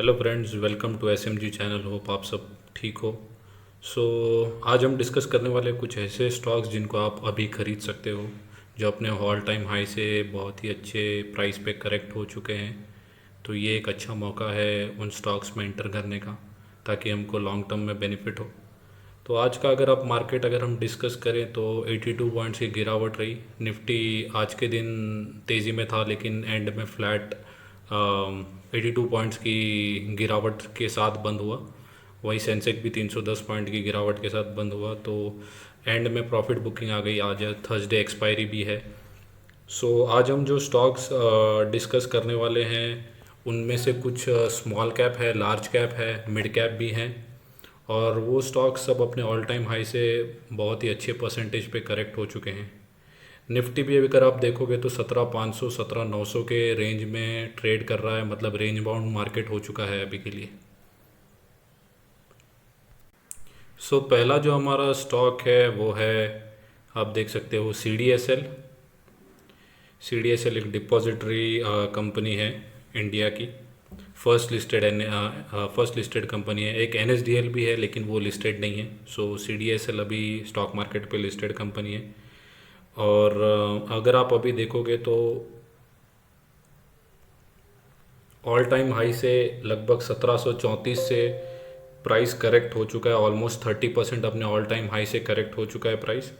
Hello friends, welcome to SMG channel. Hope आप सब ठीक हो। सो आज हम डिस्कस करने वाले कुछ ऐसे स्टॉक्स जिनको आप अभी ख़रीद सकते हो, जो अपने ऑल टाइम हाई से बहुत ही अच्छे प्राइस पे करेक्ट हो चुके हैं। तो ये एक अच्छा मौका है उन स्टॉक्स में इंटर करने का, ताकि हमको लॉन्ग टर्म में बेनिफिट हो। तो आज का अगर हम डिस्कस करें तो 82 पॉइंट्स की गिरावट रही। निफ्टी आज के दिन तेज़ी में था, लेकिन एंड में फ्लैट 82 पॉइंट्स की गिरावट के साथ बंद हुआ। वहीं सेंसेक्स भी 310 पॉइंट की गिरावट के साथ बंद हुआ। तो एंड में प्रॉफिट बुकिंग आ गई। आज थर्सडे एक्सपायरी भी है। सो आज हम जो स्टॉक्स डिस्कस करने वाले हैं, उनमें से कुछ स्मॉल कैप है, लार्ज कैप है, मिड कैप भी हैं। और वो स्टॉक्स सब अपने ऑल टाइम हाई से बहुत ही अच्छे परसेंटेज पे करेक्ट हो चुके हैं। निफ्टी भी अगर आप देखोगे तो 17,500 17,900 के रेंज में ट्रेड कर रहा है, मतलब रेंज बाउंड मार्केट हो चुका है अभी के लिए। सो पहला जो हमारा स्टॉक है वो है, आप देख सकते हो, C D S L. C D S L एक डिपॉजिटरी कंपनी है इंडिया की। फर्स्ट लिस्टेड कंपनी है। एक एन एस डी एल भी है, लेकिन वो लिस्टेड नहीं है। सो सी डी एस एल अभी स्टॉक मार्केट पे लिस्टेड कंपनी है। और अगर आप अभी देखोगे तो ऑल टाइम हाई से लगभग 1734 से प्राइस करेक्ट हो चुका है। ऑलमोस्ट 30% अपने ऑल टाइम हाई से करेक्ट हो चुका है प्राइस।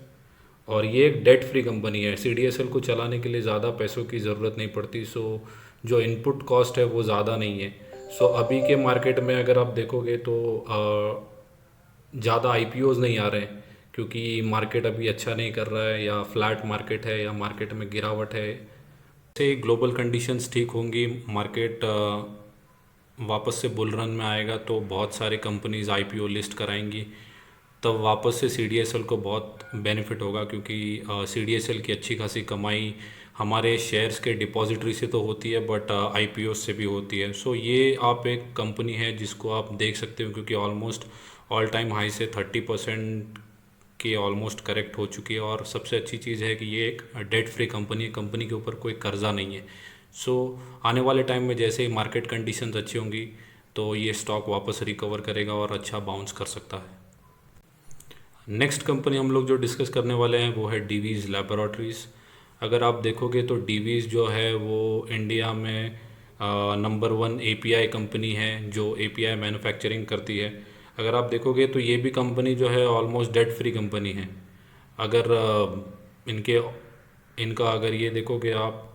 और ये एक डेट फ्री कंपनी है। सी डी एस एल को चलाने के लिए ज़्यादा पैसों की ज़रूरत नहीं पड़ती। सो जो इनपुट कॉस्ट है वो ज़्यादा नहीं है। सो अभी के मार्केट में अगर आप देखोगे तो ज़्यादा आई पी ओज़ नहीं आ रहे हैं, क्योंकि मार्केट अभी अच्छा नहीं कर रहा है, या फ्लैट मार्केट है, या मार्केट में गिरावट है। से ग्लोबल कंडीशंस ठीक होंगी, मार्केट वापस से बुल रन में आएगा, तो बहुत सारे कंपनीज आईपीओ लिस्ट कराएंगी। तब वापस से सीडीएसएल को बहुत बेनिफिट होगा, क्योंकि सीडीएसएल की अच्छी खासी कमाई हमारे शेयर्स के डिपॉजिटरी से तो होती है, बट आईपीओ से भी होती है। सो ये आप एक कंपनी है जिसको आप देख सकते हो, क्योंकि ऑलमोस्ट ऑल टाइम हाई से 30% के ऑलमोस्ट करेक्ट हो चुकी है। और सबसे अच्छी चीज़ है कि ये एक डेट फ्री कंपनी है। कंपनी के ऊपर कोई कर्जा नहीं है। सो आने वाले टाइम में जैसे ही मार्केट कंडीशंस अच्छी होंगी, तो ये स्टॉक वापस रिकवर करेगा और अच्छा बाउंस कर सकता है। नेक्स्ट कंपनी हम लोग जो डिस्कस करने वाले हैं वो है डीवीज़ लैबोरेटरीज़। अगर आप देखोगे तो डीवीज़ जो है वो इंडिया में नंबर 1 एपीआई कंपनी है, जो एपीआई मैन्युफैक्चरिंग करती है। अगर आप देखोगे तो ये भी कंपनी जो है ऑलमोस्ट डेट फ्री कंपनी है। अगर इनके इनका अगर ये देखोगे आप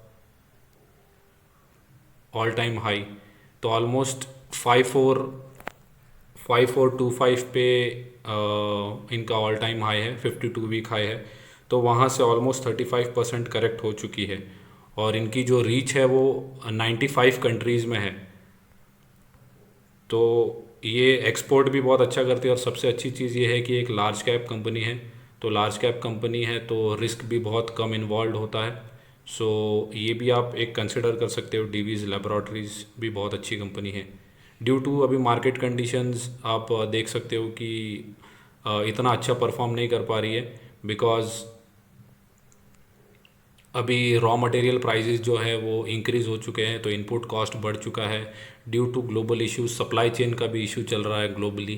ऑल टाइम हाई, तो ऑलमोस्ट 5425 पे इनका ऑल टाइम हाई है, 52 वीक हाई है। तो वहाँ से ऑलमोस्ट 35% करेक्ट हो चुकी है। और इनकी जो रीच है वो 95 कंट्रीज़ में है। तो ये एक्सपोर्ट भी बहुत अच्छा करती है। और सबसे अच्छी चीज़ ये है कि एक लार्ज कैप कंपनी है। तो लार्ज कैप कंपनी है तो रिस्क भी बहुत कम इन्वॉल्व होता है। सो ये भी आप एक कंसिडर कर सकते हो। डीवीज़ लेबोरेटरीज़ भी बहुत अच्छी कंपनी है। ड्यू टू अभी मार्केट कंडीशंस आप देख सकते हो कि इतना अच्छा परफॉर्म नहीं कर पा रही है, बिकॉज़ अभी रॉ मटेरियल प्राइसेस जो है वो इंक्रीज़ हो चुके हैं, तो इनपुट कॉस्ट बढ़ चुका है। Due to global issues, supply chain का भी इशू चल रहा है ग्लोबली।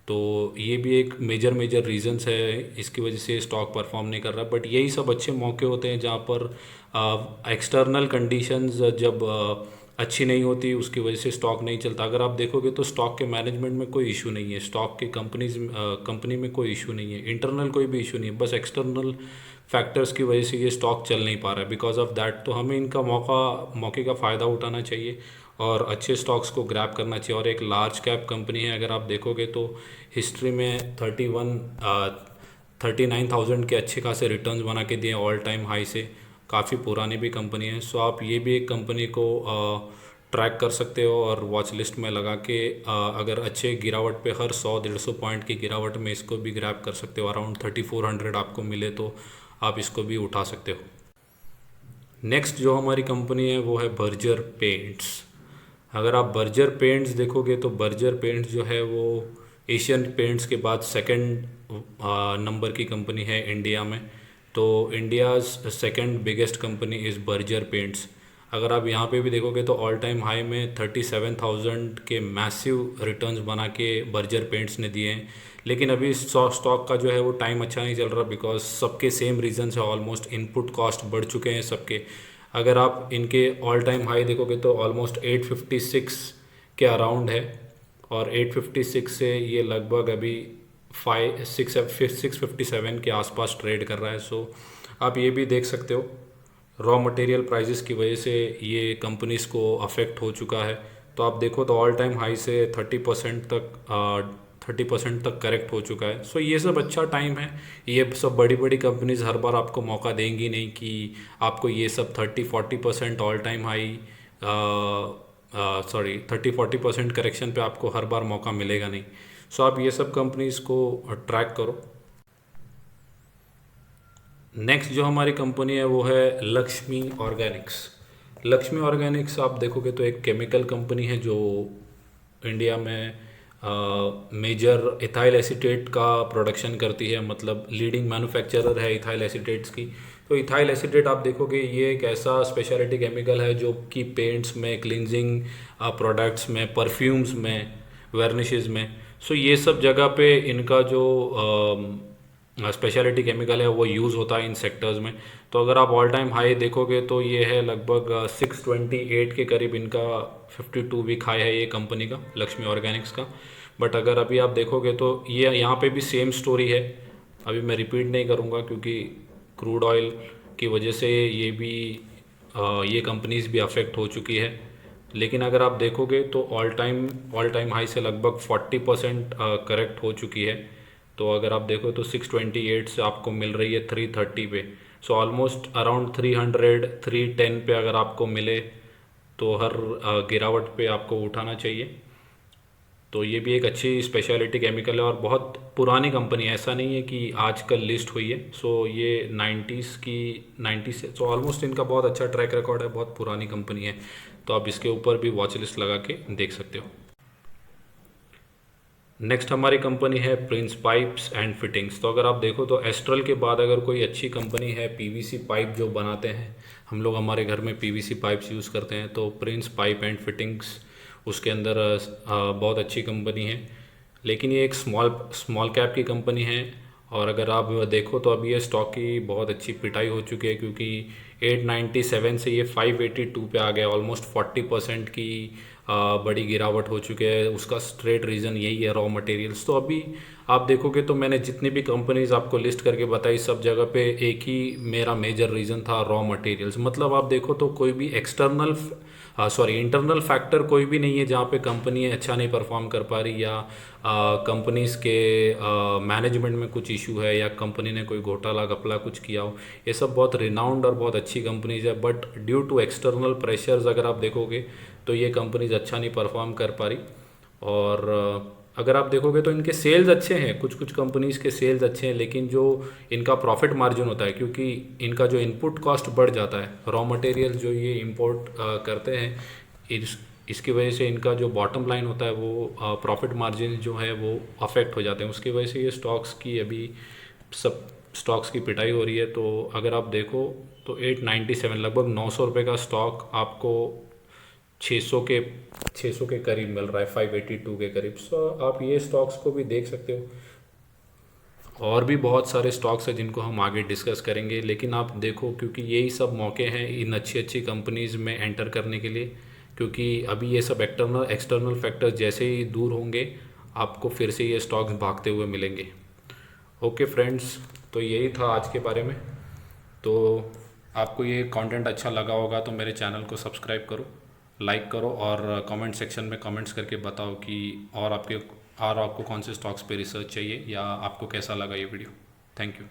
तो ये भी एक मेजर मेजर रीजंस है, इसकी वजह से स्टॉक परफॉर्म नहीं कर रहा। बट यही सब अच्छे मौके होते हैं जहाँ पर एक्सटर्नल कंडीशंस जब अच्छी नहीं होती, उसकी वजह से स्टॉक नहीं चलता। अगर आप देखोगे तो स्टॉक के मैनेजमेंट में कोई इशू नहीं है, स्टॉक के कंपनी में कोई इशू नहीं है, इंटरनल कोई भी इशू नहीं है, बस एक्सटर्नल फैक्टर्स की वजह से ये स्टॉक चल नहीं पा रहा है। बिकॉज ऑफ दैट तो हमें इनका मौके का फ़ायदा उठाना चाहिए और अच्छे स्टॉक्स को ग्रैब करना चाहिए। और एक लार्ज कैप कंपनी है, अगर आप देखोगे तो हिस्ट्री में 39,000 के अच्छे खासे रिटर्न्स बना के दिए ऑल टाइम हाई से। काफ़ी पुरानी भी कंपनी है। सो आप ये भी एक कंपनी को ट्रैक कर सकते हो और वॉच लिस्ट में लगा के अगर अच्छे गिरावट पे हर 100-150 पॉइंट की गिरावट में इसको भी ग्रैब कर सकते हो। अराउंड 3400 आपको मिले तो आप इसको भी उठा सकते हो। नेक्स्ट जो हमारी कंपनी है वो है बर्जर पेंट्स। अगर आप बर्जर पेंट्स देखोगे तो बर्जर पेंट्स जो है वो एशियन पेंट्स के बाद सेकंड नंबर की कंपनी है इंडिया में। तो India's second biggest company is Berger paints. अगर आप यहाँ पे भी देखोगे तो ऑल टाइम हाई में 37,000 के मैसिव रिटर्न्स बना के बर्जर पेंट्स ने दिए हैं। लेकिन अभी स्टॉक का जो है वो टाइम अच्छा नहीं चल रहा, बिकॉज सबके सेम रीजन है, ऑलमोस्ट इनपुट कॉस्ट बढ़ चुके हैं सबके। अगर आप इनके ऑल टाइम हाई देखोगे तो ऑलमोस्ट 856 के अराउंड है, और 856 से ये लगभग अभी 657 के आसपास ट्रेड कर रहा है। सो आप ये भी देख सकते हो, रॉ मटेरियल प्राइसेस की वजह से ये कंपनीज को अफेक्ट हो चुका है। तो आप देखो तो ऑल टाइम हाई से 30% तक करेक्ट हो चुका है। सो ये सब अच्छा टाइम है। ये सब बड़ी बड़ी कंपनीज हर बार आपको मौका देंगी नहीं कि आपको ये सब 30-40% ऑल टाइम हाई, 30-40% करेक्शन पे आपको हर बार मौका मिलेगा नहीं। सो आप ये सब कंपनीज को ट्रैक करो। नेक्स्ट जो हमारी कंपनी है वो है लक्ष्मी ऑर्गेनिक्स। लक्ष्मी ऑर्गेनिक्स आप देखोगे तो एक केमिकल कंपनी है जो इंडिया में मेजर इथाइल एसीटेट का प्रोडक्शन करती है, मतलब लीडिंग मैन्युफैक्चरर है इथाइल एसीटेट्स की। तो इथाइल एसीटेट आप देखोगे ये एक ऐसा स्पेशलिटी केमिकल है जो कि पेंट्स में, क्लिनजिंग प्रोडक्ट्स में, परफ्यूम्स में, वार्निशेस में, सो ये सब जगह पे इनका जो स्पेशलिटी केमिकल है वो यूज़ होता है इन सेक्टर्स में। तो अगर आप ऑल टाइम हाई देखोगे तो ये है लगभग 628 के करीब, इनका 52 वीक हाई है ये कंपनी का, लक्ष्मी ऑर्गेनिक्स का। बट अगर अभी आप देखोगे तो ये यहाँ पे भी सेम स्टोरी है। अभी मैं रिपीट नहीं करूँगा क्योंकि क्रूड ऑयल की वजह से ये भी ये कंपनीज भी अफेक्ट हो चुकी है। लेकिन अगर आप देखोगे तो ऑल टाइम हाई से लगभग 40% करेक्ट हो चुकी है। तो अगर आप देखो तो 628 से आपको मिल रही है 330 पे। सो ऑलमोस्ट अराउंड 310 पे अगर आपको मिले तो हर गिरावट पे आपको उठाना चाहिए। तो ये भी एक अच्छी स्पेशलिटी केमिकल है और बहुत पुरानी कंपनी है, ऐसा नहीं है कि आजकल लिस्ट हुई है। सो ये 90 से, सो ऑलमोस्ट इनका बहुत अच्छा ट्रैक रिकॉर्ड है, बहुत पुरानी कंपनी है। तो आप इसके ऊपर भी वॉच लिस्ट लगा के देख सकते हो। नेक्स्ट हमारी कंपनी है प्रिंस पाइप्स एंड फिटिंग्स। तो अगर आप देखो तो एस्ट्रल के बाद अगर कोई अच्छी कंपनी है पीवीसी पाइप जो बनाते हैं, हम लोग हमारे घर में पीवीसी पाइप्स यूज़ करते हैं, तो प्रिंस पाइप एंड फिटिंग्स उसके अंदर बहुत अच्छी कंपनी है। लेकिन ये एक स्मॉल कैप की कंपनी है, और अगर आप देखो तो अभी ये स्टॉक की बहुत अच्छी पिटाई हो चुकी है क्योंकि 897 से ये 582 पे आ गया। ऑलमोस्ट 40% की बड़ी गिरावट हो चुकी है। उसका स्ट्रेट रीज़न यही है, रॉ मटेरियल्स। तो अभी आप देखोगे तो मैंने जितनी भी कंपनीज आपको लिस्ट करके बताई, सब जगह पे एक ही मेरा मेजर रीज़न था, रॉ मटेरियल्स। मतलब आप देखो तो कोई भी इंटरनल फैक्टर कोई भी नहीं है जहाँ पे कंपनी अच्छा नहीं परफॉर्म कर पा रही, या कंपनीज के मैनेजमेंट में कुछ इशू है, या कंपनी ने कोई घोटाला घपला कुछ किया हो। ये सब बहुत रिनाउंड और बहुत अच्छी कंपनीज है, but due to external pressures अगर आप देखोगे तो ये कंपनीज अच्छा नहीं परफॉर्म कर पा रही। और अगर आप देखोगे तो इनके सेल्स अच्छे हैं, कुछ कुछ कंपनीज के सेल्स अच्छे हैं, लेकिन जो इनका प्रॉफिट मार्जिन होता है, क्योंकि इनका जो इनपुट कॉस्ट बढ़ जाता है, रॉ मटेरियल जो ये इंपोर्ट करते हैं, इसकी वजह से इनका जो बॉटम लाइन होता है वो प्रॉफिट मार्जिन जो है वो अफेक्ट हो जाते हैं। उसकी वजह से ये स्टॉक्स की अभी सब स्टॉक्स की पिटाई हो रही है। तो अगर आप देखो तो 897 लगभग 900 रुपये का स्टॉक आपको 600 के करीब मिल रहा है, 582 के करीब। सो आप ये स्टॉक्स को भी देख सकते हो। और भी बहुत सारे स्टॉक्स हैं जिनको हम आगे डिस्कस करेंगे, लेकिन आप देखो क्योंकि यही सब मौके हैं इन अच्छी अच्छी कंपनीज़ में एंटर करने के लिए, क्योंकि अभी ये सब एक्सटर्नल फैक्टर्स जैसे ही दूर होंगे आपको फिर से ये स्टॉक्स भागते हुए मिलेंगे। ओके फ्रेंड्स, तो यही था आज के बारे में। तो आपको ये कंटेंट अच्छा लगा होगा तो मेरे चैनल को सब्सक्राइब करो, लाइक करो, और कमेंट सेक्शन में कमेंट्स करके बताओ कि और आपको कौन से स्टॉक्स पे रिसर्च चाहिए, या आपको कैसा लगा ये वीडियो। Thank you.